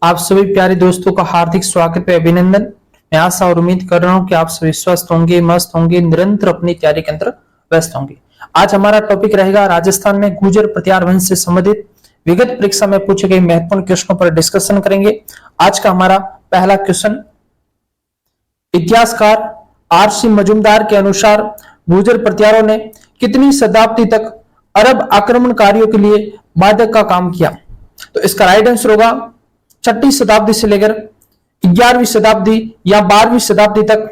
आप सभी प्यारे दोस्तों का हार्दिक स्वागत है, अभिनंदन। मैं आशा और उम्मीद कर रहा हूं कि आप सभी स्वस्थ होंगे, मस्त होंगे, निरंतर अपनी तैयारी के अंदर व्यस्त होंगे। आज हमारा टॉपिक रहेगा राजस्थान में गुर्जर प्रत्यार वंश से संबंधित विगत परीक्षा में पूछे गए महत्वपूर्ण क्वेश्चनों पर डिस्कशन करेंगे। आज का हमारा पहला क्वेश्चन, इतिहासकार आर.सी. मजूमदार के अनुसार गुर्जर प्रत्यारों ने कितनी शताब्दी तक अरब आक्रमणकारियों के लिए बाधक का काम किया? तो इसका राइट आंसर होगा 6वीं शताब्दी से लेकर 11वीं शताब्दी या 12वीं शताब्दी तक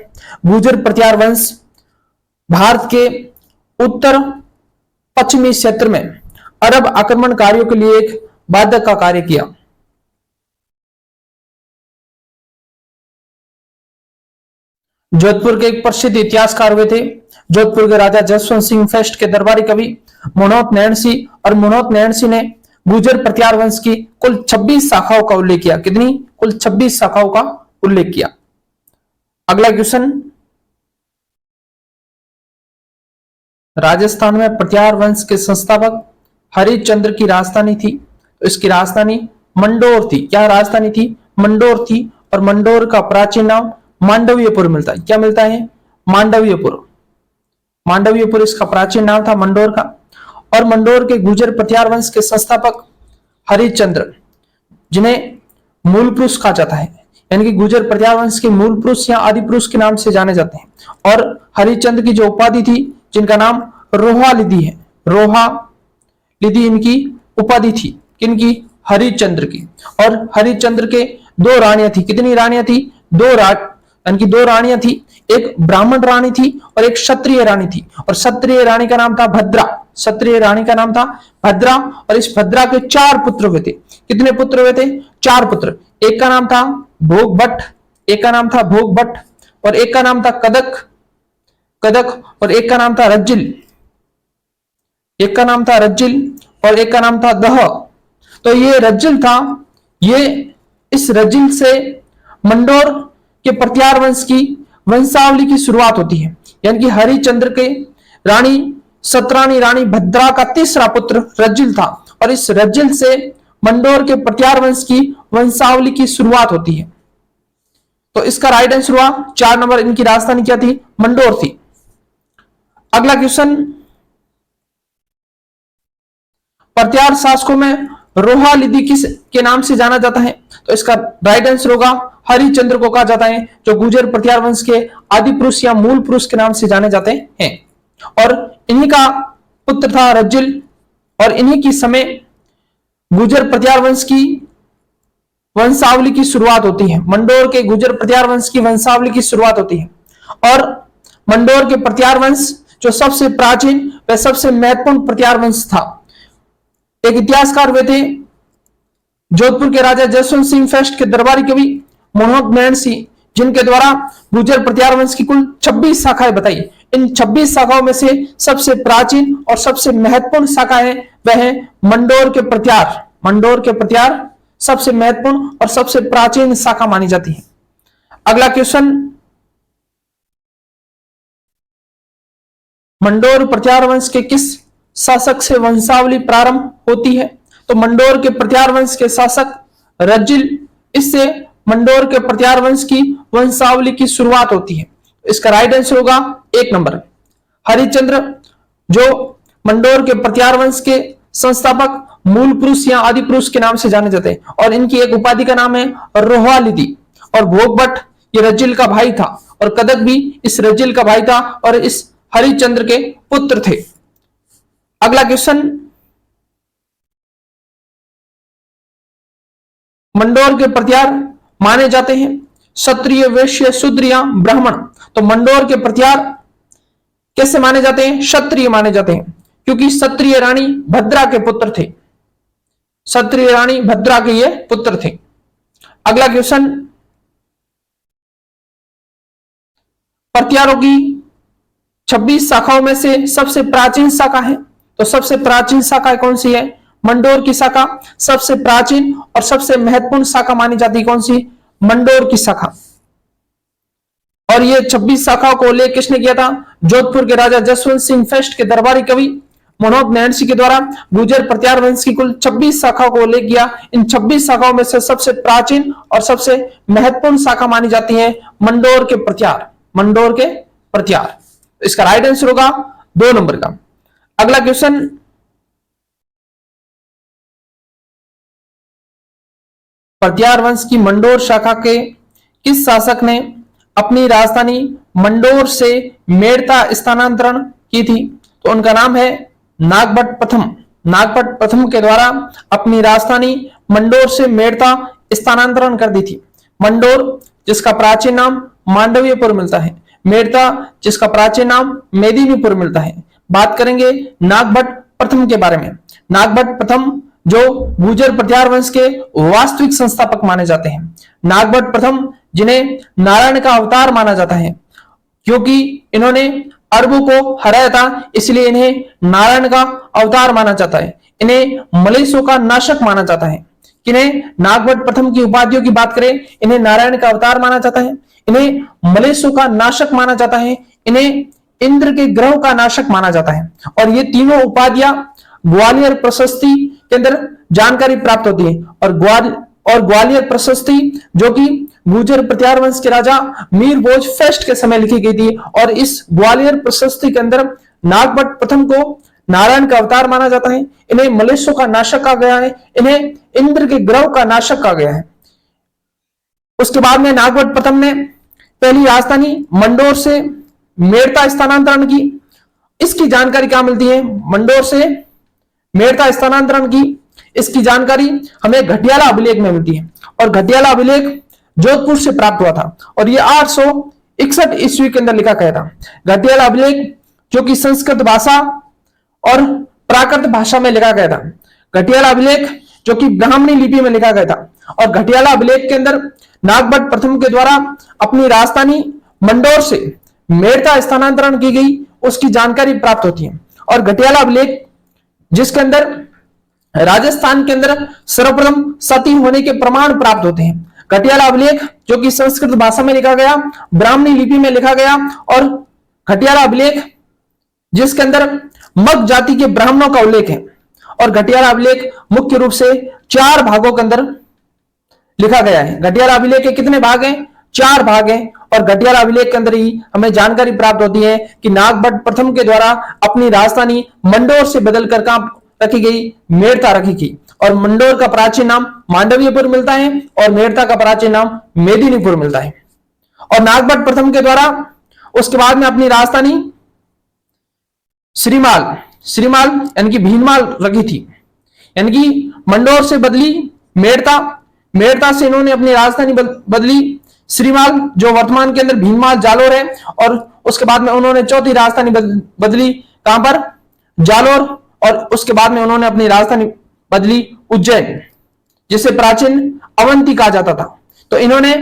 गुर्जर प्रत्यार वंश भारत के उत्तर पश्चिमी क्षेत्र में अरब आक्रमणकारियों के लिए एक बाधक का कार्य किया। जोधपुर के एक प्रसिद्ध इतिहासकार हुए थे। जोधपुर के राजा जसवंत सिंह फर्स्ट के दरबारी कवि मनोहर नैन सिंह, और मनोहर नैन सिंह ने गुर्जर प्रत्यार वंश की कुल 26 शाखाओं का उल्लेख किया। कितनी? कुल 26 शाखाओं का उल्लेख किया। अगला क्वेश्चन, राजस्थान में प्रत्यार वंश के संस्थापक हरिश्चंद्र की राजधानी थी, तो इसकी राजधानी मंडोर थी। क्या राजधानी थी? मंडोर थी। और मंडोर का प्राचीन नाम मांडव्यपुर मिलता है। क्या मिलता है? मांडव्यपुर। मांडव्यपुर इसका प्राचीन नाम था मंडोर का। और मंडोर के गुर्जर प्रत्यार वंश के संस्थापक हरिश्चंद्र, जिन्हें मूल पुरुष कहा जाता है, यानी कि गुर्जर प्रत्यार वंश के मूल पुरुष या आदि पुरुष के नाम से जाने जाते हैं। और हरिश्चंद्र की जो उपाधि थी, जिनका नाम रोहा लिदी है, रोहा लिदी इनकी उपाधि थी। किनकी? हरिश्चंद्र की। और हरिश्चंद्र के दो रानियां थी। कितनी रानियां थी? दो रानियां थी। एक ब्राह्मण रानी थी और एक क्षत्रिय रानी थी। और क्षत्रिय रानी का नाम था भद्रा। क्षत्रिय रानी का नाम था भद्रा। और इस भद्रा के 4 पुत्र हुए थे। कितने पुत्र हुए थे? 4 पुत्र। एक का नाम था भोगभट्ट, एक का नाम था भोगभट्ट, और एक का नाम था कदक, और एक का नाम था रज्जिल, एक का नाम था रज्जिल, और एक का नाम था दह। तो ये रज्जिल था। इस रज्जिल से मंडोर के प्रत्यार वंश की वंशावली की शुरुआत होती है। यानी कि हरिश्चंद्र के रानी सतरानी रानी भद्रा का तीसरा पुत्र रज्जिल था। और इस रज्जिल से मंडोर के प्रत्यार वंश की वंशावली की शुरुआत होती है। तो इसका राइट आंसर हुआ 4 नंबर। इनकी राजधानी क्या थी? मंडोर थी। अगला क्वेश्चन, प्रत्यार शासकों में रोहा लिदी किस के नाम से जाना जाता है? तो इसका राइट आंसर होगा हरिश्चंद्र को कहा जाता है, जो गुर्जर प्रत्यार वंश के आदि पुरुष या मूल पुरुष के नाम से जाने जाते हैं। और इन्हीं का पुत्र था रज्जिल। और इन्हीं की समय गुर्जर प्रत्यार वंश की वंशावली की शुरुआत होती है। मंडोर के गुर्जर प्रत्यार वंश की वंशावली की शुरुआत होती है। और मंडोर के प्रत्यार वंश जो सबसे प्राचीन व सबसे महत्वपूर्ण प्रत्यार वंश था। एक इतिहासकार हुए थे जोधपुर के राजा जसवंत सिंह फर्स्ट के दरबारी कवि मनोहर नैन सिंह, जिनके द्वारा गुर्जर प्रत्यार वंश की कुल 26 शाखाएं बताई। इन 26 शाखाओं में से सबसे प्राचीन और सबसे महत्वपूर्ण शाखा है वह है मंडोर के प्रत्यार। मंडोर के प्रत्यार सबसे महत्वपूर्ण और सबसे प्राचीन शाखा मानी जाती है। अगला क्वेश्चन, मंडोर प्रत्यार वंश के किस शासक से वंशावली प्रारंभ होती है? तो मंडोर के प्रत्यार वंश के शासक रज्जिल, इससे मंडोर के प्रत्यार वंश की वंशावली की शुरुआत होती है। इसका राइट आंसर होगा 1 नंबर। हरिश्चंद्र जो मंडोर के प्रत्यार वंश के संस्थापक मूल पुरुष या आदि पुरुष के नाम से जाने जाते हैं। और इनकी एक उपाधि का नाम है रोहा लिदी। और भोगभट्ट ये रज्जिल का भाई था, और कदक भी इस रज्जिल का भाई था, और इस हरिश्चंद्र के पुत्र थे। अगला क्वेश्चन, मंडोर के प्रत्यार माने जाते हैं क्षत्रिय, वैश्य, शूद्र या ब्राह्मण। तो मंडोर के प्रत्यार कैसे माने जाते हैं? क्षत्रिय माने जाते हैं, क्योंकि क्षत्रिय रानी भद्रा के पुत्र थे। क्षत्रिय रानी भद्रा के ये पुत्र थे। अगला क्वेश्चन, प्रत्यारों की 26 शाखाओं में से सबसे प्राचीन शाखा है। तो सबसे प्राचीन शाखा कौन सी है? मंडोर की शाखा। सबसे प्राचीन और सबसे महत्वपूर्ण शाखा मानी जाती है कौन सी? मंडोर की शाखा। और ये 26 शाखाओं को उल्लेख किसने किया था? जोधपुर के राजा जसवंत सिंह फर्स्ट के दरबारी कवि मनोहर नैन्सी के द्वारा गुर्जर प्रत्यार वंश की कुल 26 शाखाओं को उल्लेख किया। इन 26 शाखाओं में से सबसे प्राचीन और सबसे महत्वपूर्ण शाखा मानी जाती है मंडोर के प्रत्यार। मंडोर के प्रत्यार, इसका राइट आंसर होगा 2 नंबर का। अगला क्वेश्चन, प्रत्यार वंश की मंडोर शाखा के किस शासक ने अपनी राजधानी मंडोर से मेड़ता स्थानांतरण की थी? तो उनका नाम है नागभट्ट प्रथम। नागभट्ट प्रथम के द्वारा अपनी राजधानी मंडोर से मेड़ता स्थानांतरण कर दी थी। मंडोर जिसका प्राचीन नाम मांडवीयपुर मिलता है, मेड़ता जिसका प्राचीन नाम मेदिनीपुर मिलता है। बात करेंगे नागभट्ट प्रथम के बारे में। नागभट्ट प्रथम जो गुर्जर प्रत्यार वंश के वास्तविक संस्थापक माने जाते हैं। नागभट्ट प्रथम जिन्हें नारायण का अवतार माना जाता है, क्योंकि इन्होंने अरबों को हराया था, इसलिए इन्हें नारायण का अवतार माना जाता है। इन्हें मलेशियों का नाशक माना जाता है। किन्हें नागभट्ट प्रथम की उपाधियों की बात करें, इन्हें नारायण का अवतार माना जाता है, इन्हें मलेशियों का नाशक माना जाता है, इन्हें इंद्र के ग्रह का नाशक माना जाता है। और ये तीनों उपाधियां ग्वालियर प्रशस्ति के अंदर जानकारी प्राप्त होती है। और ग्वालियर प्रशस्ति जो कि गुर्जर प्रत्यार वंश के राजा मीर भोज फर्स्ट के समय लिखी गई थी। और इस ग्वालियर प्रशस्ति के अंदर नागभट्ट प्रथम को नारायण का अवतार माना जाता है, इन्हें मलेशियों का नाशक कहा गया है, इन्हें इंद्र के ग्रह का नाशक कहा गया है। उसके बाद में नागभट्ट प्रथम ने पहली राजधानी मंडोर से मेड़ता स्थानांतरण की। इसकी जानकारी क्या मिलती है? मंडोर से मेड़ता स्थानांतरण की इसकी जानकारी हमें घटियाला अभिलेख में मिलती है। और घटियाला अभिलेख जोधपुर से प्राप्त हुआ था और यह 861 ईस्वी के अंदर लिखा गया था। घटियाला अभिलेख जो कि संस्कृत भाषा और प्राकृत भाषा में लिखा गया था। घटियाला अभिलेख जो कि ब्राह्मणी लिपि में लिखा गया था। और घटियाला अभिलेख के अंदर नागभट्ट प्रथम के द्वारा अपनी राजधानी मंडोर से मेड़ता स्थानांतरण की गई उसकी जानकारी प्राप्त होती है। और घटियाला अभिलेख जिसके अंदर राजस्थान के अंदर सर्वप्रथम सती होने के प्रमाण प्राप्त होते हैं। घटियाला अभिलेख जो कि संस्कृत भाषा में लिखा गया, ब्राह्मणी लिपि में लिखा गया। और घटियाला अभिलेख जिसके अंदर मग जाति के ब्राह्मणों का उल्लेख है। और घटियाला अभिलेख मुख्य रूप से 4 भागों के अंदर लिखा गया है। घटियाला अभिलेख के कितने भाग हैं? 4 भाग हैं। और घटियाला अभिलेख के अंदर ही हमें जानकारी प्राप्त होती है कि नागभट्ट प्रथम के द्वारा अपनी राजधानी मंडोर से बदलकर कहां रखी गई? मेड़ता रखी गई। और मंडोर का प्राचीन नाम मांडवीयपुर मिलता है और मेड़ता का प्राचीन नाम मेदिनीपुर मिलता है। और नागभट्ट प्रथम के द्वारा उसके बाद में अपनी राजधानी श्रीमाल यानी कि भीनमाल रखी थी। यानी कि मंडोर से बदली मेड़ता से इन्होंने अपनी राजधानी बदली श्रीमाल जो वर्तमान के अंदर भीनमाल जालोर है। और उसके बाद में उन्होंने चौथी राजधानी बदली कहां पर? जालोर। और उसके बाद में उन्होंने अपनी राजधानी बदली उज्जैन, जिसे प्राचीन अवंती कहा जाता था। तो इन्होंने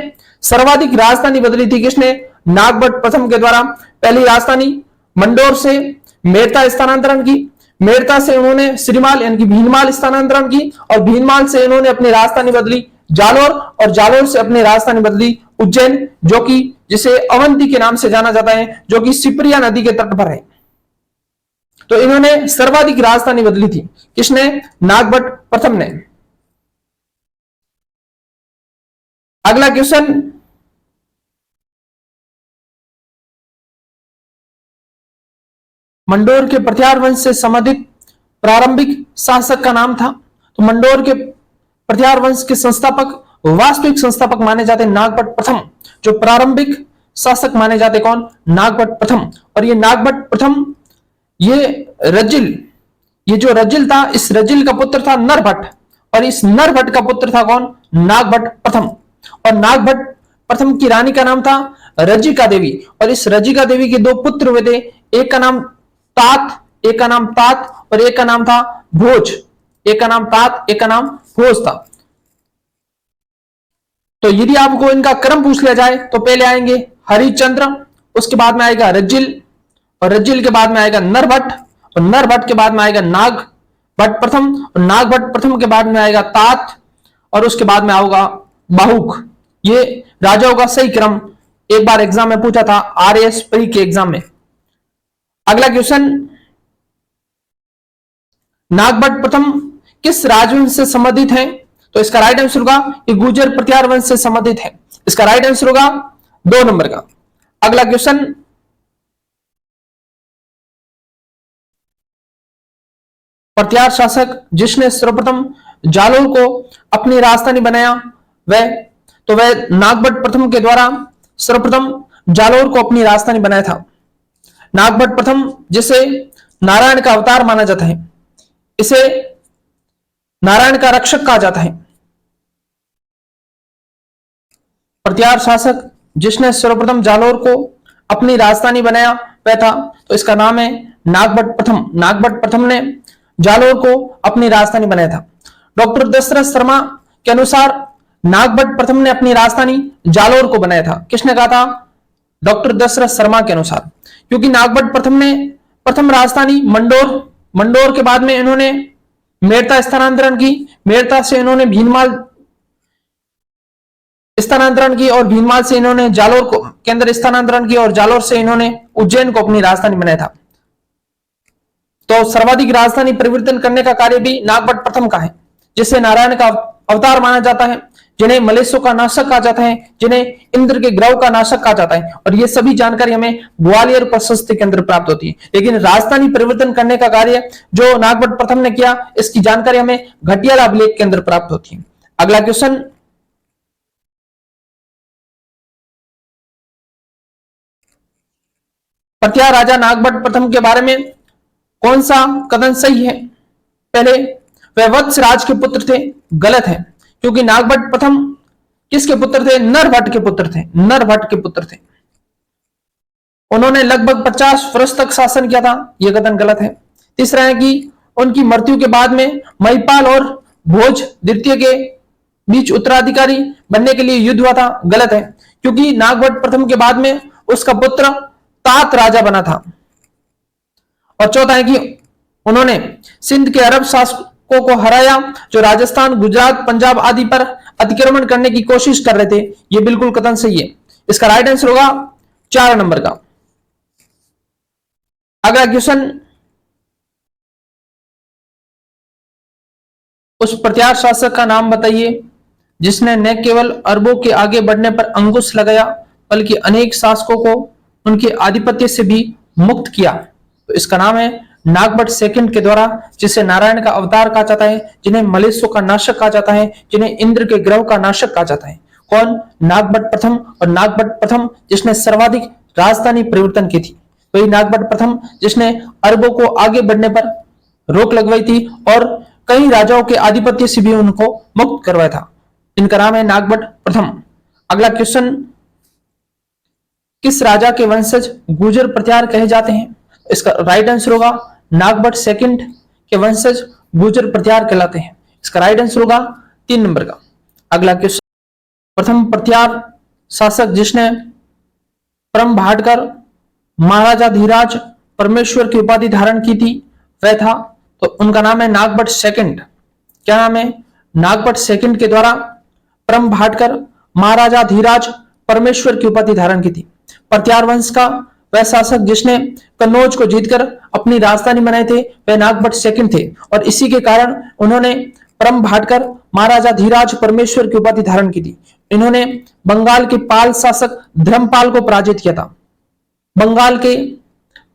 सर्वाधिक राजधानी बदली थी किसने? नागभट्ट प्रथम के द्वारा पहली राजधानी मंडोर से मेड़ता स्थानांतरण की, मेड़ता से उन्होंने श्रीमाल यानी कि भीनमाल स्थानांतरण की। और भीनमाल से इन्होंने अपनी राजधानी बदली जालोर और जालोर से अपनी राजधानी बदली उज्जैन, जो कि जिसे अवंती के नाम से जाना जाता है, जो कि सिप्रिया नदी के तट पर है। तो इन्होंने सर्वाधिक राजधानी बदली थी। किसने? नागभट्ट प्रथम ने। अगला क्वेश्चन, मंडोर के प्रत्यार वंश से संबंधित प्रारंभिक शासक का नाम था। तो मंडोर के प्रत्यार वंश के संस्थापक, वास्तविक संस्थापक माने जाते नागभट्ट प्रथम। जो प्रारंभिक शासक माने जाते कौन? नागभट्ट प्रथम। और ये नागभट्ट प्रथम ये जो रजिल था, इस रजिल का पुत्र था नरभट्ट। और इस नरभट्ट का पुत्र था कौन? नागभट्ट प्रथम। और नागभट्ट प्रथम की रानी का नाम था रजिका देवी। और इस रजिका देवी के 2 पुत्र हुए थे, एक का नाम तात और एक का नाम था भोज। एक का नाम तात, एक का नाम भोज था। तो यदि आपको इनका क्रम पूछ लिया जाए तो पहले आएंगे हरिश्चंद्र, उसके बाद में आएगा रजिल, और रजिल के बाद में आएगा नरभट्ट, और नरभट्ट के बाद में आएगा नागभट्ट प्रथम, और नागभट्ट प्रथम के बाद में आएगा तात, और उसके बाद में आएगा बाहुक। ये राजाओं का सही क्रम एक बार एग्जाम में पूछा था, RAS प्री के एग्जाम में। अगला क्वेश्चन, नागभट्ट प्रथम किस राजवंश से संबंधित है? तो इसका राइट आंसर होगा कि गुर्जर प्रत्यार वंश से संबंधित है। इसका राइट आंसर होगा 2 नंबर का। अगला क्वेश्चन, प्रत्यार शासक जिसने सर्वप्रथम जालोर को अपनी राजधानी बनाया वह नागभट्ट प्रथम के द्वारा सर्वप्रथम जालोर को अपनी राजधानी बनाया था। नागभट्ट प्रथम जिसे नारायण का अवतार माना जाता है, इसे नारायण का रक्षक कहा जाता है। प्रत्यार शासक जिसने सर्वप्रथम जालोर को अपनी राजधानी बनाया वह था, तो इसका नाम है नागभट्ट प्रथम। नागभट्ट प्रथम ने जालोर को अपनी राजधानी बनाया था। डॉक्टर दशरथ शर्मा के अनुसार नागभट्ट प्रथम ने अपनी राजधानी जालोर को बनाया था। किसने कहा था? डॉक्टर दशरथ शर्मा के अनुसार। क्योंकि नागभट्ट प्रथम ने प्रथम राजधानी मंडोर के बाद में इन्होंने मेड़ता स्थानांतरण की, मेड़ता से इन्होंने भीनमाल स्थानांतरण की और भीनमाल से इन्होंने जालोर को केंद्र स्थानांतरण की और जालोर से इन्होंने उज्जैन को अपनी राजधानी बनाया था। तो सर्वाधिक राजधानी परिवर्तन करने का कार्य भी नागभट्ट प्रथम का है, जिसे नारायण का अवतार माना जाता है, जिन्हें मलेशियों का नाशक कहा जाता है, जिन्हें इंद्र के ग्रह का नाशक कहा जाता है। और ये सभी जानकारी हमें ग्वालियर प्रशस्ति के अंदर प्राप्त होती है। लेकिन राजधानी परिवर्तन करने का कार्य जो नागभट्ट प्रथम ने किया, इसकी जानकारी हमें घटियाल अभिलेख के अंदर प्राप्त होती है। अगला क्वेश्चन, प्रत्यार राजा नागभट्ट प्रथम के बारे में कौन सा कथन सही है? पहले, वह वत्स राज के पुत्र थे। गलत है, क्योंकि नागभट्ट प्रथम किसके पुत्र थे? नरभट्ट के पुत्र थे। नरभट्ट के पुत्र थे। उन्होंने लगभग 50 वर्ष तक शासन किया था। यह कथन गलत है। तीसरा है कि उनकी मृत्यु के बाद में महिपाल और भोज द्वितीय के बीच उत्तराधिकारी बनने के लिए युद्ध हुआ था। गलत है, क्योंकि नागभट्ट प्रथम के बाद में उसका पुत्र तात राजा बना था। और चौथा है कि उन्होंने सिंध के अरब शासकों को हराया जो राजस्थान, गुजरात, पंजाब आदि पर अतिक्रमण करने की कोशिश कर रहे थे। यह बिल्कुल कथन सही है। इसका राइट आंसर होगा 4 नंबर का। अगला क्वेश्चन, उस प्रत्यार शासक का नाम बताइए जिसने न केवल अरबों के आगे बढ़ने पर अंकुश लगाया बल्कि अनेक शासकों को उनके आधिपत्य से भी मुक्त किया। तो इसका नाम है नागभट्ट सेकंड के द्वारा, जिसे नारायण का अवतार कहा जाता है, जिन्हें मलेशियों का नाशक कहा जाता है, जिन्हें इंद्र के ग्रह का नाशक कहा जाता है। कौन? नागभट्ट प्रथम। और नागभट्ट प्रथम जिसने सर्वाधिक राजधानी परिवर्तन की थी, वही नागभट्ट प्रथम जिसने अरबों को आगे बढ़ने पर रोक लगवाई थी और कई राजाओं के आधिपत्य से भी उनको मुक्त करवाया था। इनका नाम है नागभट्ट प्रथम। अगला क्वेश्चन, किस राजा के वंशज गुर्जर प्रत्यार कहे जाते हैं? इसका राइट आंसर होगा नागभट्ट सेकंड के वंशज गुर्जर प्रत्यार कहलाते हैं। इसका राइट आंसर होगा 3 नंबर का। अगला क्वेश्चन, प्रथम प्रत्यार शासक जिसने परम भाटकर महाराजा धीराज परमेश्वर की उपाधि धारण की थी वह था, तो उनका नाम है नागभट्ट सेकंड। क्या नाम है? नागभट्ट सेकंड के द्वारा परम भाटकर महाराजा धीराज परमेश्वर की उपाधि धारण की थी। प्रत्यार वंश का वह शासक जिसने कन्नौज को जीतकर अपनी राजधानी बनाए थे वह नागभट्ट सेकंड थे, और इसी के कारण उन्होंने परम भाटकर महाराजा धीराज परमेश्वर की उपाधि धारण की थी। इन्होंने बंगाल के पाल शासक धर्मपाल को पराजित किया था। बंगाल के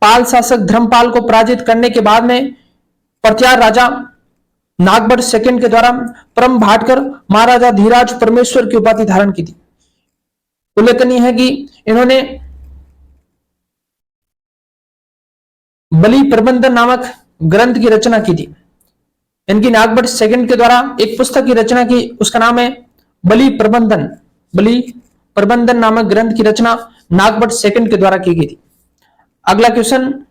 पाल शासक धर्मपाल को पराजित करने के बाद में प्रत्यार राजा नागभट्ट सेकंड के द्वारा परम भाटकर महाराजा धीराज परमेश्वर की उपाधि धारण की थी। उल्लेखनीय है कि इन्होंने बलि प्रबंधन नामक ग्रंथ की रचना की थी। इनकी नागभट्ट सेकंड के द्वारा एक पुस्तक की रचना की, उसका नाम है बलि प्रबंधन नामक ग्रंथ की रचना नागभट्ट सेकंड के द्वारा की गई थी। अगला क्वेश्चन,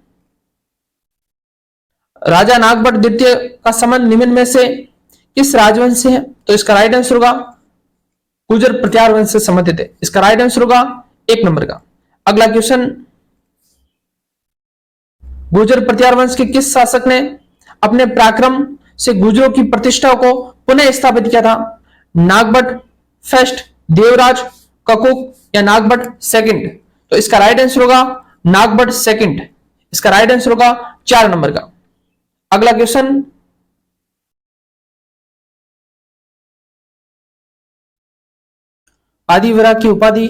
राजा नागभट्ट द्वितीय का संबंध निम्न में से किस राजवंश से है? तो इसका राइट आंसर होगा गुर्जर प्रत्यार वंश से संबंधित है। इसका राइट आंसर होगा 1 नंबर का। अगला क्वेश्चन, गुर्जर प्रत्यार वंश के किस शासक ने अपने पराक्रम से गुर्जरों की प्रतिष्ठा को पुनः स्थापित किया था? नागभट्ट फर्स्ट, देवराज, ककुक या नागभट्ट सेकंड? तो इसका राइट आंसर होगा नागभट्ट सेकंड। इसका राइट आंसर होगा 4 नंबर का। अगला क्वेश्चन, आदिवरा की उपाधि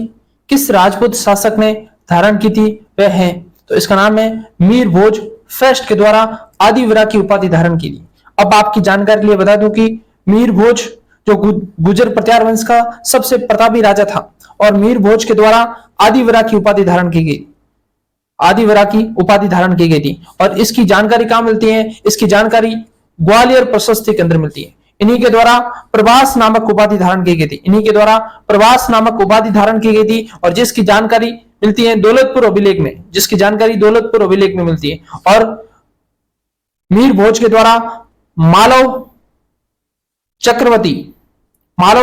किस राजपूत शासक ने धारण की थी? वह है, तो इसका नाम है मीर भोज फर्स्ट के द्वारा आदिवरा की उपाधि धारण की थी। अब आपकी जानकारी के लिए बता दूं कि मीर भोज जो गुर्जर प्रत्यार वंश का सबसे प्रतापी राजा था और मीर भोज के द्वारा आदिवरा की उपाधि धारण की गई, आदिवरा की उपाधि धारण की गई थी। और इसकी जानकारी कहां मिलती है? इसकी जानकारी ग्वालियर प्रशस्ति के अंदर मिलती है। इन्हीं के द्वारा प्रभास नामक उपाधि धारण की गई थी, इन्हीं के द्वारा प्रभास नामक उपाधि धारण की गई थी और जिसकी जानकारी मिलती है दौलतपुर अभिलेख में, जिसकी जानकारी दौलतपुर अभिलेख में मिलती है। और मीर भोज के द्वारा मालव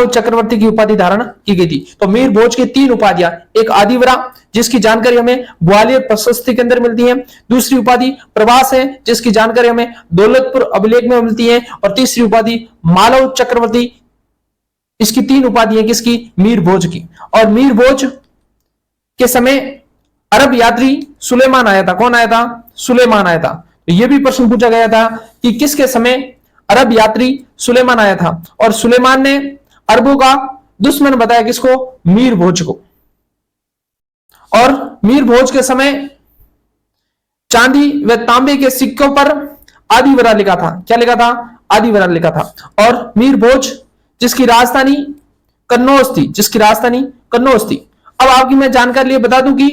चक्रवर्ती की उपाधि धारण की गई थी। तो मीर भोज की तीन उपाधियां, एक आदिवरा जिसकी जानकारी हमें ग्वालियर प्रशस्ति के अंदर मिलती है, दूसरी उपाधि प्रभास है जिसकी जानकारी हमें दौलतपुर अभिलेख में मिलती है, और तीसरी उपाधि मालव चक्रवर्ती। इसकी तीन उपाधि है किसकी? मीर भोज की। और मीर भोज के समय अरब यात्री सुलेमान आया था। कौन आया था? सुलेमान आया था। तो यह भी प्रश्न पूछा गया था कि किसके समय अरब यात्री सुलेमान आया था, और सुलेमान ने अरबों का दुश्मन बताया किसको? मीर भोज को। और मीर भोज के समय चांदी व तांबे के सिक्कों पर आदिवरा लिखा था। क्या लिखा था? आदिवरा लिखा था। और मीर भोज जिसकी राजधानी कन्नौज थी, अब आपकी मैं जानकारी लिए बता दूं कि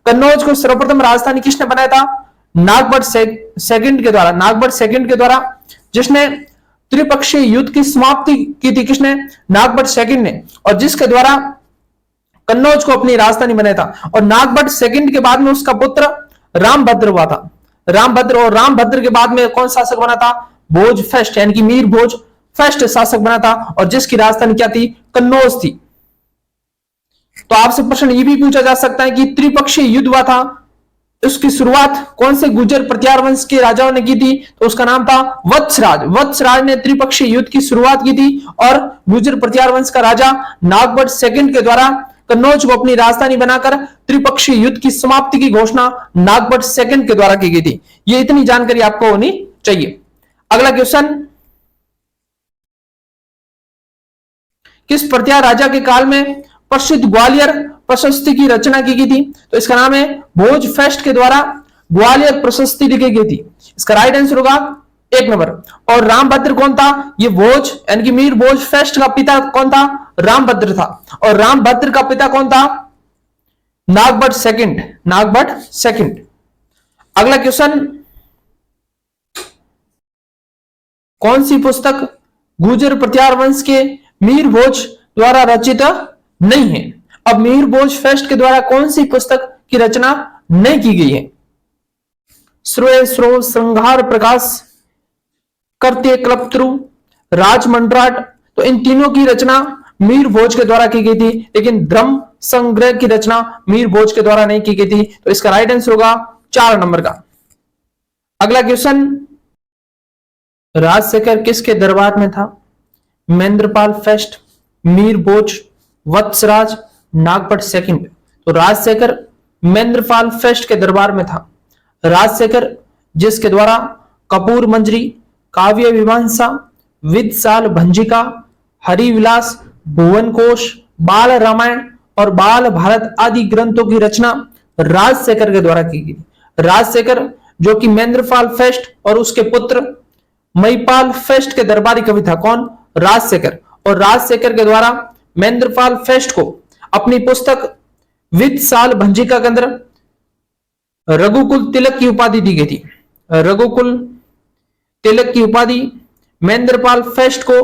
कन्नौज को सर्वप्रथम राजधानी किसने बनाया था? नागभट्ट सेकंड के द्वारा, जिसने त्रिपक्षीय युद्ध की समाप्ति की थी। किसने? नागभट्ट सेकंड ने, और जिसके द्वारा कन्नौज को अपनी राजधानी बनाया था। और नागभट्ट सेकंड के बाद में उसका पुत्र रामभद्र हुआ था, रामभद्र। और रामभद्र के बाद में कौन शासक बना था? भोज फर्स्ट, यानी कि मीर भोज फर्स्ट शासक बना था, और जिसकी राजधानी क्या थी? कन्नौज थी। तो आपसे प्रश्न ये भी पूछा जा सकता है कि त्रिपक्षीय युद्ध हुआ था, उसकी शुरुआत कौन से गुर्जर प्रत्यार वंश के राजाओं ने की थी? तो उसका नाम था वत्सराज। वत्सराज ने त्रिपक्षीय युद्ध की शुरुआत की थी, और गुर्जर प्रत्यार वंश का राजा नागभट्ट सेकंड के द्वारा कन्नौज को अपनी राजधानी बनाकर त्रिपक्षीय युद्ध की समाप्ति की घोषणा नागभट्ट सेकंड के द्वारा की गई थी। ये इतनी जानकारी आपको होनी चाहिए। अगला क्वेश्चन, किस प्रत्यार राजा के काल में प्रसिद्ध ग्वालियर प्रशस्ति की रचना की गई थी? तो इसका नाम है भोज फर्स्ट के द्वारा ग्वालियर प्रशस्ति लिखी गई थी। इसका राइट आंसर होगा 1 नंबर। और रामभद्र कौन था? ये भोज यानी कि मीर भोज फर्स्ट का पिता कौन था? रामभद्र था। और रामभद्र का पिता कौन था? नागभट्ट सेकंड। अगला क्वेश्चन, कौन सी पुस्तक गुर्जर प्रत्यार वंश के मीर भोज द्वारा रचित नहीं है? अब मीर भोज फर्स्ट के द्वारा कौन सी पुस्तक की रचना नहीं की गई है? श्रृंगार प्रकाश, कर्त्य कल्पत्रु, राजमंडराट। तो इन तीनों की रचना मीर भोज के द्वारा की गई थी, लेकिन धर्म संग्रह की रचना मीर भोज के द्वारा नहीं की गई थी। तो इसका राइट आंसर होगा 4 नंबर का। अगला क्वेश्चन, राजशेखर किसके दरबार में था? महेंद्रपाल फर्स्ट, मीर भोज, वत्सराज, नागभट्ट सेकंड। तो राजशेखर महेंद्रपाल फर्स्ट के दरबार में था। राजशेखर जिसके द्वारा कपूर मंजरी, काव्य मीमांसा, विदसाल भंजिका, हरिविलास, भुवन कोश, बाल रामायण और बाल भारत आदि ग्रंथों की रचना राजशेखर के द्वारा की गई। राजशेखर जो कि महेंद्रपाल फर्स्ट और उसके पुत्र महिपाल फर्स्ट के दरबारी कवि था। कौन? राजशेखर। और राजशेखर के द्वारा महेंद्रपाल फर्स्ट को अपनी पुस्तक विदसाल भंजिका के अंदर रघुकुल तिलक की उपाधि दी गई थी। रघुकुल तिलक की उपाधि महेंद्रपाल फर्स्ट को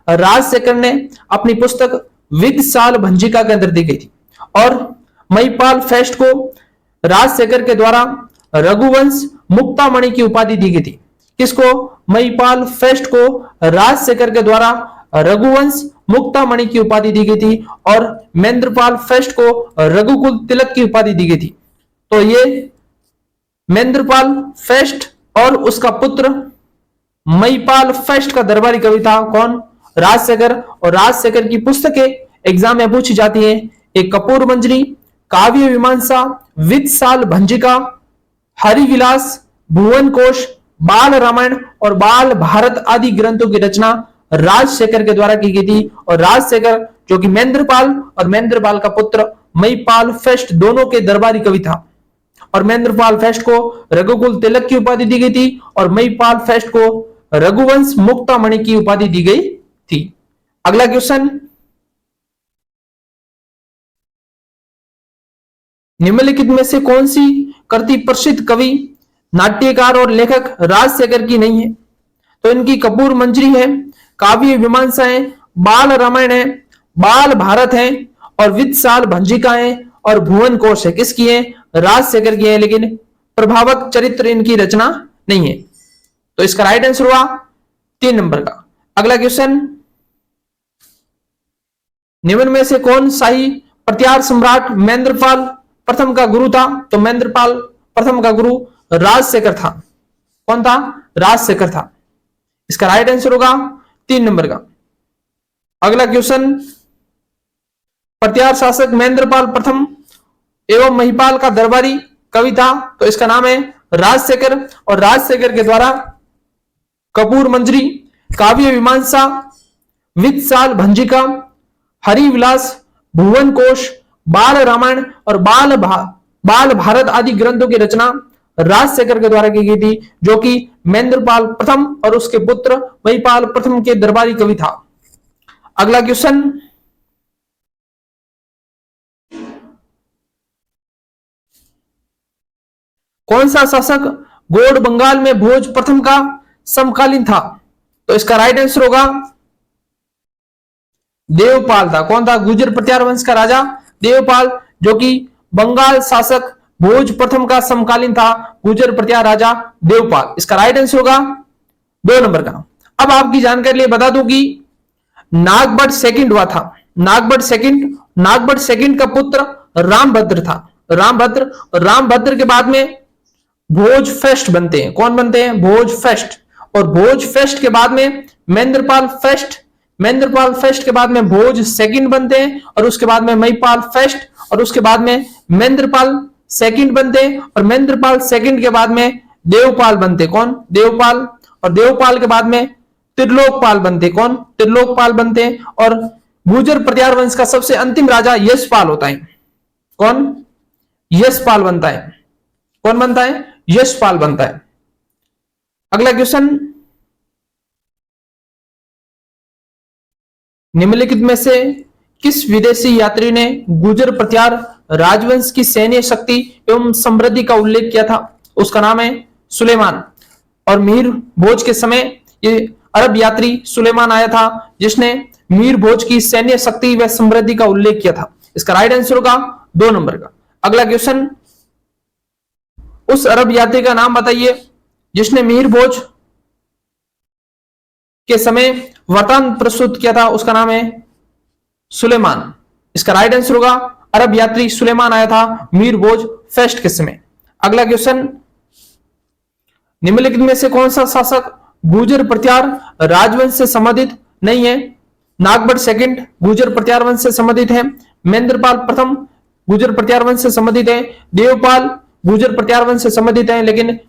राजशेखर ने अपनी पुस्तक विदसाल भंजिका के अंदर दी गई थी। और महिपाल फर्स्ट को राजशेखर के द्वारा रघुवंश मुक्तामणि की उपाधि दी गई थी। किसको? महिपाल फर्स्ट को राजशेखर के द्वारा रघुवंश मुक्तामणि की उपाधि दी गई थी, और महेंद्रपाल फर्स्ट को रघुकुल तिलक की उपाधि दी गई थी। तो ये महेंद्रपाल फर्स्ट और उसका पुत्र महिपाल फर्स्ट का दरबारी कवि था। कौन? राजशेखर। और राजशेखर की पुस्तकें एग्जाम में पूछी जाती है। एक कपूर मंजरी, काव्य मीमांसा, विदसाल भंजिका, हरिविलास, भुवन कोश, बाल रामायण और बाल भारत आदि ग्रंथों की रचना राजशेखर के द्वारा की गई थी। और राजशेखर जो कि महेंद्रपाल और महेंद्रपाल का पुत्र महिपाल फेस्ट दोनों के दरबारी कवि था। और महेंद्रपाल फेस्ट को रघुकुल तिलक की उपाधि दी गई थी और महिपाल फेस्ट को रघुवंश मुक्तामणि की उपाधि दी गई थी। अगला क्वेश्चन, निम्नलिखित में से कौन सी कृति प्रसिद्ध कवि, नाट्यकार और लेखक राजशेखर की नहीं है? तो इनकी कपूर मंजरी है, काव्य मीमांसा है, बाल रामायण है, बाल भारत है और वित्तसाल भंजिका है और भुवन कोश है। किसकी है? राजशेखर की है, लेकिन प्रभावक चरित्र इनकी रचना नहीं है। तो इसका राइट आंसर हुआ 3 नंबर का। अगला क्वेश्चन, निम्न में से कौन शाही प्रत्यार सम्राट महेंद्रपाल प्रथम का गुरु था? तो महेंद्रपाल प्रथम का गुरु राजशेखर था। कौन था? राजशेखर था। इसका राइट आंसर होगा 3 नंबर का। अगला क्वेश्चन, प्रत्यार शासक महेंद्रपाल प्रथम एवं महिपाल का दरबारी कवि था, तो इसका नाम है राजशेखर। और राजशेखर के द्वारा कपूर मंजरी, काव्य मीमांसा, वित्तसाल भंजिका, हरिविलास, भुवन कोश, बाल रामायण और बाल भारत आदि ग्रंथों की रचना राजशेखर के द्वारा की गई थी, जो कि महेंद्रपाल प्रथम और उसके पुत्र महिपाल प्रथम के दरबारी कवि था। अगला क्वेश्चन, कौन सा शासक गोड़ बंगाल में भोज प्रथम का समकालीन था? तो इसका राइट आंसर होगा देवपाल था। कौन था? गुर्जर प्रत्यार वंश का राजा देवपाल, जो कि बंगाल शासक भोज प्रथम का समकालीन था, गुर्जर प्रत्यार राजा देवपाल। इसका राइट आंसर होगा 2 नंबर का। अब आपकी जानकारी लिए बता दूं कि नागभट्ट सेकंड हुआ था। नागभट्ट सेकंड का पुत्र रामभद्र था। रामभद्र के बाद में भोज फेस्ट बनते हैं। कौन बनते हैं? भोज फेस्ट। और भोज फेस्ट के बाद में महेंद्रपाल फेस्ट के बाद में भोज सेकंड बनते हैं और उसके बाद में महिपाल फेस्ट और उसके बाद में महेंद्रपाल सेकंड बनते हैं और महेंद्रपाल सेकंड के बाद में देवपाल बनते। कौन? देवपाल। और देवपाल के बाद में त्रिलोकपाल बनते। कौन? त्रिलोकपाल बनते हैं। और गुर्जर प्रत्यार वंश का सबसे अंतिम राजा यशपाल होता है। कौन? यशपाल बनता है। कौन बनता है? यशपाल बनता है। अगला क्वेश्चन, निम्नलिखित में से किस विदेशी यात्री ने गुर्जर प्रत्यार राजवंश की सैन्य शक्ति एवं समृद्धि का उल्लेख किया था? उसका नाम है सुलेमान। और मीर भोज के समय ये अरब यात्री सुलेमान आया था, जिसने मीर भोज की सैन्य शक्ति व समृद्धि का उल्लेख किया था। इसका राइट आंसर होगा 2 नंबर का। अगला क्वेश्चन, उस अरब यात्री का नाम बताइए जिसने मीर भोज के समय वरदान प्रस्तुत किया था। उसका नाम है सुलेमान। इसका राइट आंसर होगा अरब यात्री सुलेमान आया था मीर भोज फेस्ट के समय। अगला क्वेश्चन, निम्नलिखित में से कौन सा शासक गुर्जर प्रत्यार राजवंश से संबंधित नहीं है? नागभट्ट सेकंड गुर्जर प्रत्यार वंश से संबंधित है, महेंद्रपाल प्रथम गुर्जर प्रत्यार वंश से संबंधित है, देवपाल गुर्जर प्रत्यार वंश से संबंधित है, लेकिन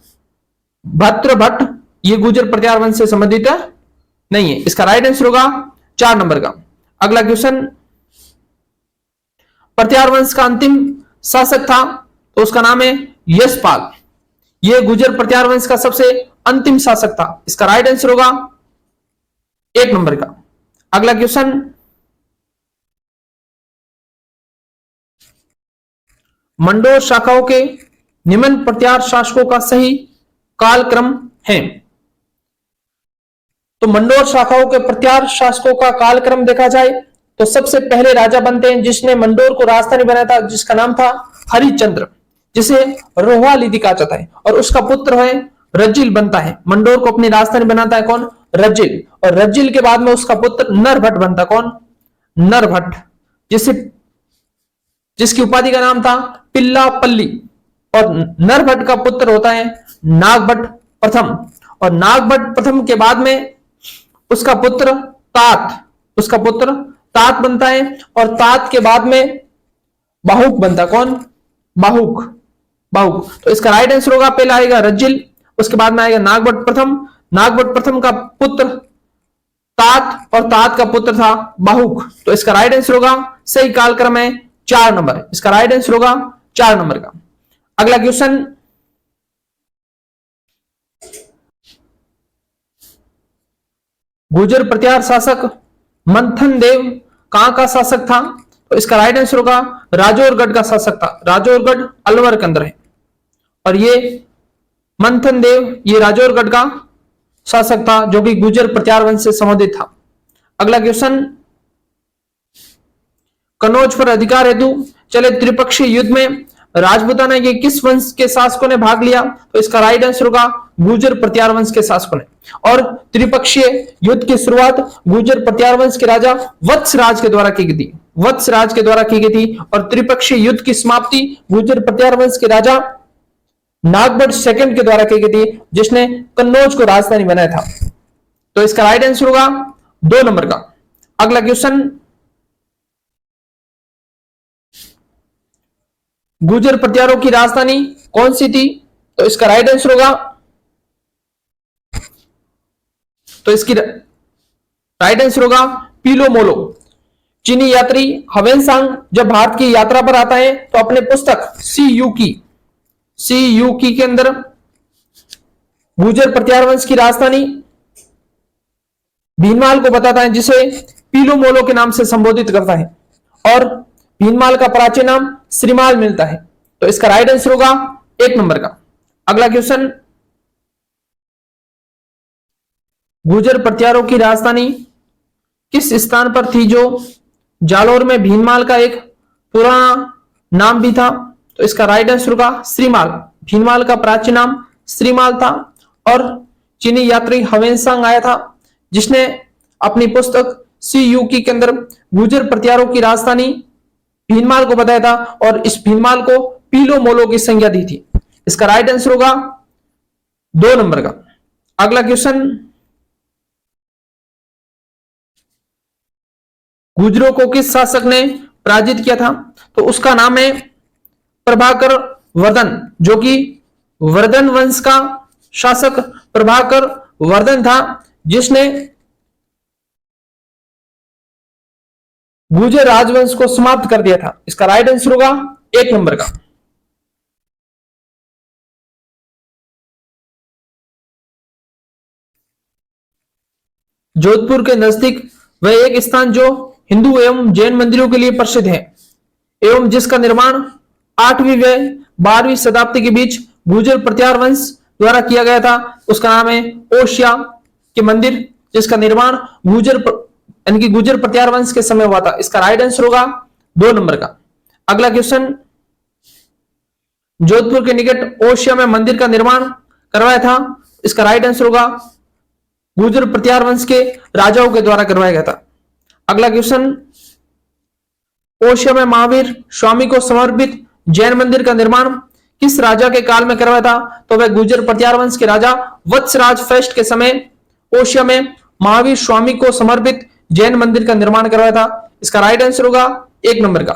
भद्रभट्ट ये गुर्जर प्रत्यार वंश से संबंधित नहीं है। इसका राइट आंसर होगा 4 नंबर का। अगला क्वेश्चन, प्रत्यार वंश का अंतिम शासक था, तो उसका नाम है यशपाल। यह गुर्जर प्रत्यार वंश का सबसे अंतिम शासक था। इसका राइट आंसर होगा 1 नंबर का। अगला क्वेश्चन, मंडोर शाखाओं के निम्न प्रत्यार शासकों का सही कालक्रम है। तो मंडोर शाखाओं के प्रत्यार शासकों का कालक्रम देखा जाए तो सबसे पहले राजा बनते हैं जिसने मंडोर को राजधानी बनाया था, जिसका नाम था हरिश्चंद्र, जिसे रोहालिदी कहा जाता है, और उसका पुत्र है रज्जिल बनता है। मंडोर को अपनी राजधानी बनाता है कौन? रज्जिल। और रज्जिल के बाद में उसका पुत्र नरभट्ट बनता। कौन? नरभट्ट, जिसकी उपाधि का नाम था पिल्लापल्ली। और नरभट्ट का पुत्र होता है नागभट्ट प्रथम, और नागभट्ट प्रथम के बाद में उसका पुत्र तात बनता है, और तात के बाद में बाहुक बनता। कौन? बाहुक। तो इसका राइट आंसर होगा, पहला आएगा रज्जिल, उसके बाद में आएगा नागभट्ट प्रथम। नागभट्ट प्रथम का पुत्र तात और तात का पुत्र था बाहुक। तो इसका राइट आंसर होगा, सही कालक्रम है 4 नंबर, इसका राइट आंसर होगा 4 नंबर का। अगला क्वेश्चन, गुर्जर प्रत्यार शासक मंथन देव कहां का शासक था? तो इसका राइट आंसर होगा राजौरगढ़ का शासक था। राजौरगढ़ अलवर के अंदर है और ये मंथन देव ये राजौरगढ़ का शासक था जो कि गुर्जर प्रत्यार वंश से संबंधित था। अगला क्वेश्चन, कन्नौज पर अधिकार हेतु चले त्रिपक्षीय युद्ध में राजपूताना के किस वंश के शासकों ने भाग लिया? तो इसका राइट आंसर होगा गुर्जर प्रत्यार वंश के शासकों ने। और त्रिपक्षीय युद्ध की शुरुआत गुर्जर प्रत्यार वंश के राजा वत्सराज के द्वारा की गई थी। वत्सराज के द्वारा की गई थी और त्रिपक्षीय युद्ध की समाप्ति गुर्जर प्रत्यार वंश के राजा नागभट्ट सेकंड के द्वारा की गई थी, जिसने कन्नौज को राजधानी बनाया था। तो इसका राइट आंसर होगा 2 नंबर का। अगला क्वेश्चन, गुर्जर प्रत्यारों की राजधानी कौन सी थी? तो इसका राइट आंसर होगा, तो इसकी राइट आंसर होगा पीलो मोलो। चीनी यात्री हवेनसांग जब भारत की यात्रा पर आता है तो अपने पुस्तक सी यू की के अंदर गुर्जर प्रत्यार वंश की राजधानी भीनमाल को बताता है, जिसे पीलो मोलो के नाम से संबोधित करता है और भीनमाल का प्राचीन नाम श्रीमाल मिलता है। तो इसका राइट आंसर होगा 1 नंबर का। अगला क्वेश्चन, गुर्जर प्रत्यारों की राजधानी किस स्थान पर थी जो जालोर में भीनमाल का एक पुराना नाम भी था? तो इसका राइट आंसर होगा श्रीमाल। भीनमाल का प्राचीन नाम श्रीमाल था और चीनी यात्री हवेनसांग आया था, जिसने अपनी पुस्तक सी यू की के अंदर गुर्जर प्रत्यारों की राजधानी भीनमाल को बताया था और इस भीनमाल को पीलो मोलो की संज्ञा दी थी। इसका राइट आंसर होगा 2 नंबर का। अगला क्वेश्चन, गुर्जरों को किस शासक ने पराजित किया था? तो उसका नाम है प्रभाकर वर्धन, जो कि वर्धन वंश का शासक प्रभाकर वर्धन था, जिसने गुर्जर राजवंश को समाप्त कर दिया था। इसका राइट आंसर होगा 1 नंबर का। जोधपुर के नजदीक वह एक स्थान जो हिंदू एवं जैन मंदिरों के लिए प्रसिद्ध है एवं जिसका निर्माण 8वीं व 12वीं शताब्दी के बीच गुर्जर प्रत्यार वंश द्वारा किया गया था, उसका नाम है ओशिया के मंदिर, जिसका निर्माण गुर्जर प्रत्यार वंश के समय हुआ था। इसका राइट आंसर होगा 2 नंबर का। अगला क्वेश्चन, जोधपुर के निकट ओशिया में मंदिर का निर्माण करवाया था, इसका राइट आंसर होगा गुर्जर प्रत्यार वंश के राजाओं के द्वारा करवाया गया था। अगला क्वेश्चन, ओशिया में महावीर स्वामी को समर्पित जैन मंदिर का निर्माण किस राजा के काल में करवाया था? तो वह गुर्जर प्रत्यार वंश के राजा वत्सराज फर्स्ट के समय ओशिया में महावीर स्वामी को समर्पित जैन मंदिर का निर्माण करवाया था। इसका राइट आंसर होगा 1 नंबर का।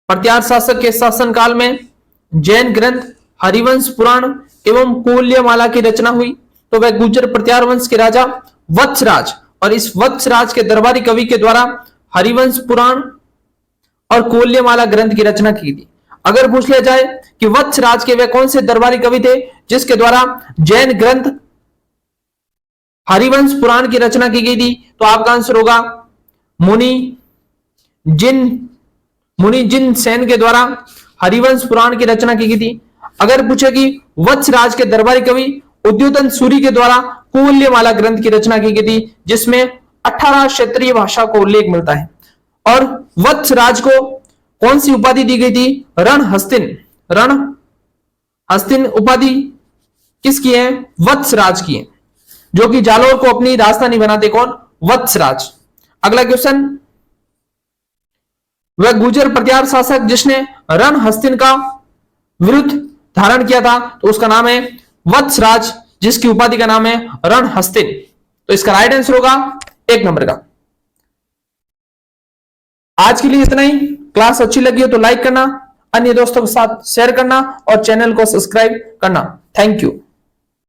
प्रत्यार शासक के शासनकाल में जैन ग्रंथ हरिवंश पुराण एवं कुल्यमाला की रचना हुई, तो वह गुर्जर प्रत्यार वंश के राजा वत्सराज और इस वत्सराज के दरबारी कवि के द्वारा हरिवंश पुराण और कुल्यमाला ग्रंथ की रचना की थी। अगर पूछ लिया जाए कि वत्सराज के वे कौन से दरबारी कवि थे जिसके द्वारा जैन ग्रंथ हरिवंश पुराण की रचना की गई थी, तो आपका आंसर होगा मुनि जिन सेन के द्वारा हरिवंश पुराण की रचना की गई थी। अगर पूछे कि वत्सराज के दरबारी कवि उद्योतन सूरी के द्वारा कुल्यमाला ग्रंथ की रचना की गई थी, जिसमें 18 क्षेत्रीय भाषा को उल्लेख मिलता है। और वत्सराज को कौन सी उपाधि दी गई थी? रण हस्तिन उपाधि किसकी है? वत्सराज की है, जो कि जालोर को अपनी राजधानी बनाते कौन? वत्सराज। अगला क्वेश्चन, वह गुर्जर प्रत्यार शासक जिसने रण हस्तिन का विरुद्ध धारण किया था, तो उसका नाम है वत्सराज, जिसकी उपाधि का नाम है रण हस्तिन। तो इसका राइट आंसर होगा 1 नंबर का। आज के लिए इतना ही। क्लास अच्छी लगी हो तो लाइक करना, अन्य दोस्तों के साथ शेयर करना और चैनल को सब्सक्राइब करना। Thank you.